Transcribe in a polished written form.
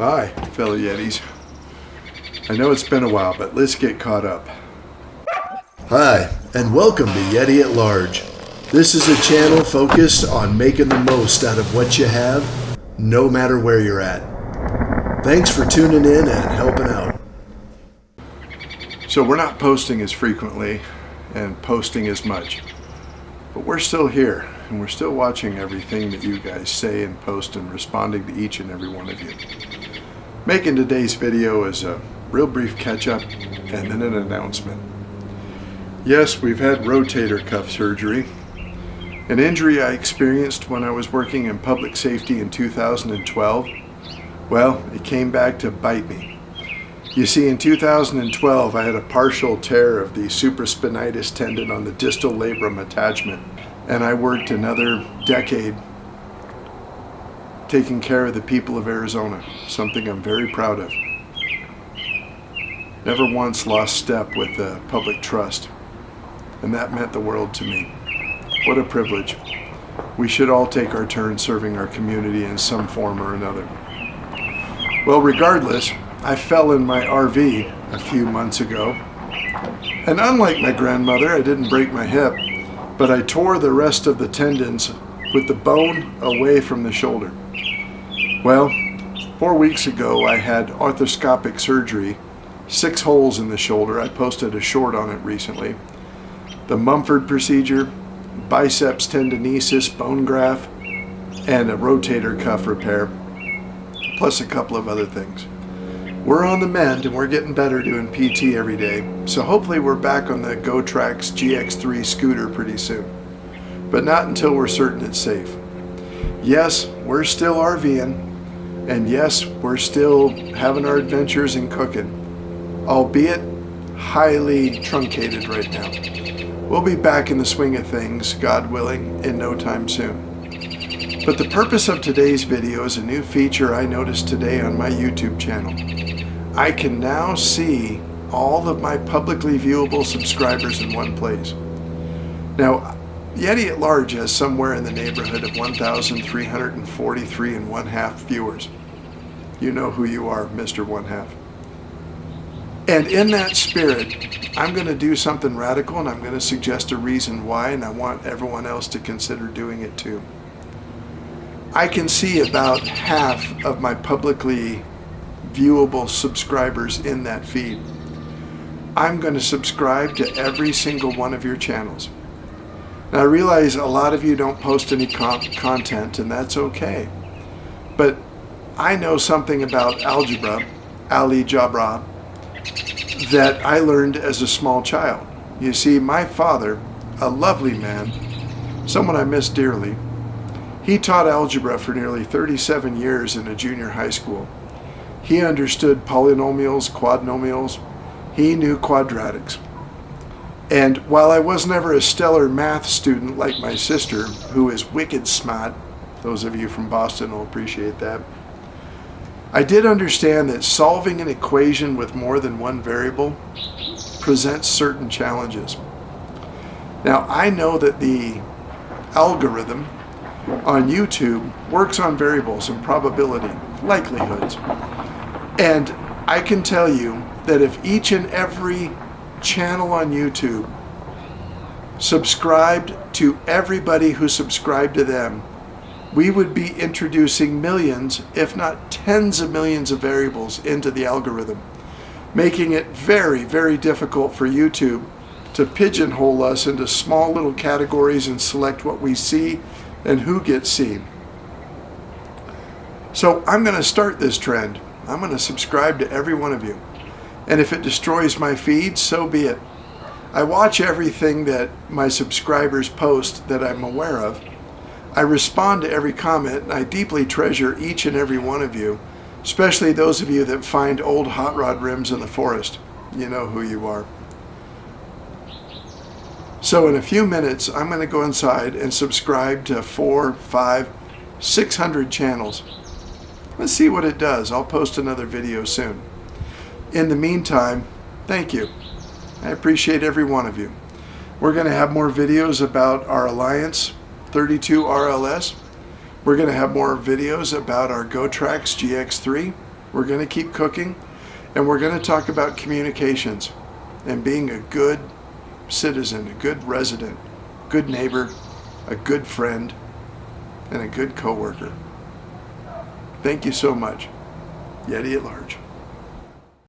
Hi, fellow Yetis. I know it's been a while, but let's get caught up. Hi, and welcome to Yeti at Large. This is a channel focused on making the most out of what you have, no matter where you're at. Thanks for tuning in and helping out. So we're not posting as frequently and posting as much, but we're still here, and we're still watching everything that you guys say and post and responding to each and every one of you. Making today's video is a real brief catch-up and then an announcement. Yes, we've had rotator cuff surgery, an injury I experienced when I was working in public safety in 2012. Well, it came back to bite me. You see, in 2012, I had a partial tear of the supraspinatus tendon on the distal labrum attachment, and I worked another decade taking care of the people of Arizona, something I'm very proud of. Never once lost step with the public trust, and that meant the world to me. What a privilege. We should all take our turn serving our community in some form or another. Well, regardless, I fell in my RV a few months ago, and unlike my grandmother, I didn't break my hip, but I tore the rest of the tendons with the bone away from the shoulder. Well, 4 weeks ago I had arthroscopic surgery, 6 holes in the shoulder. I posted a short on it recently. The Mumford procedure, biceps tendinosis, bone graft, and a rotator cuff repair, plus a couple of other things. We're on the mend and we're getting better doing PT every day, so hopefully we're back on the GoTrax GX3 scooter pretty soon, but not until we're certain it's safe. Yes, we're still RVing, and yes, we're still having our adventures and cooking, albeit highly truncated right now. We'll be back in the swing of things, God willing, in no time soon. But the purpose of today's video is a new feature I noticed today on my YouTube channel. I can now see all of my publicly viewable subscribers in one place. Now, Yeti at Large has somewhere in the neighborhood of 1,343 and 1/2 viewers. You know who you are, Mr. 1/2. And in that spirit, I'm going to do something radical, and I'm going to suggest a reason why, and I want everyone else to consider doing it too. I can see about half of my publicly viewable subscribers in that feed. I'm going to subscribe to every single one of your channels. Now, I realize a lot of you don't post any content, and that's okay. But I know something about algebra, that I learned as a small child. You see, my father, a lovely man, someone I miss dearly, he taught algebra for nearly 37 years in a junior high school. He understood polynomials, quadnomials. He knew quadratics. And while I was never a stellar math student like my sister, who is wicked smart, those of you from Boston will appreciate that, I did understand that solving an equation with more than one variable presents certain challenges. Now, I know that the algorithm on YouTube works on variables and probability, likelihoods. And I can tell you that if each and every channel on YouTube subscribed to everybody who subscribed to them, we would be introducing millions, if not tens of millions of variables into the algorithm, making it very, very difficult for YouTube to pigeonhole us into small little categories and select what we see and who gets seen. So I'm going to start this trend. I'm going to subscribe to every one of you. And if it destroys my feed, so be it. I watch everything that my subscribers post that I'm aware of. I respond to every comment, and I deeply treasure each and every one of you, especially those of you that find old hot rod rims in the forest. You know who you are. So in a few minutes, I'm going to go inside and subscribe to 400, 500, 600 channels. Let's see what it does. I'll post another video soon. In the meantime, thank you. I appreciate every one of you. We're going to have more videos about our Alliance 32 RLS. We're going to have more videos about our GoTrax GX3. We're going to keep cooking, and we're going to talk about communications and being a good citizen, a good resident, good neighbor, a good friend, and a good coworker. Thank you so much. Yeti at large.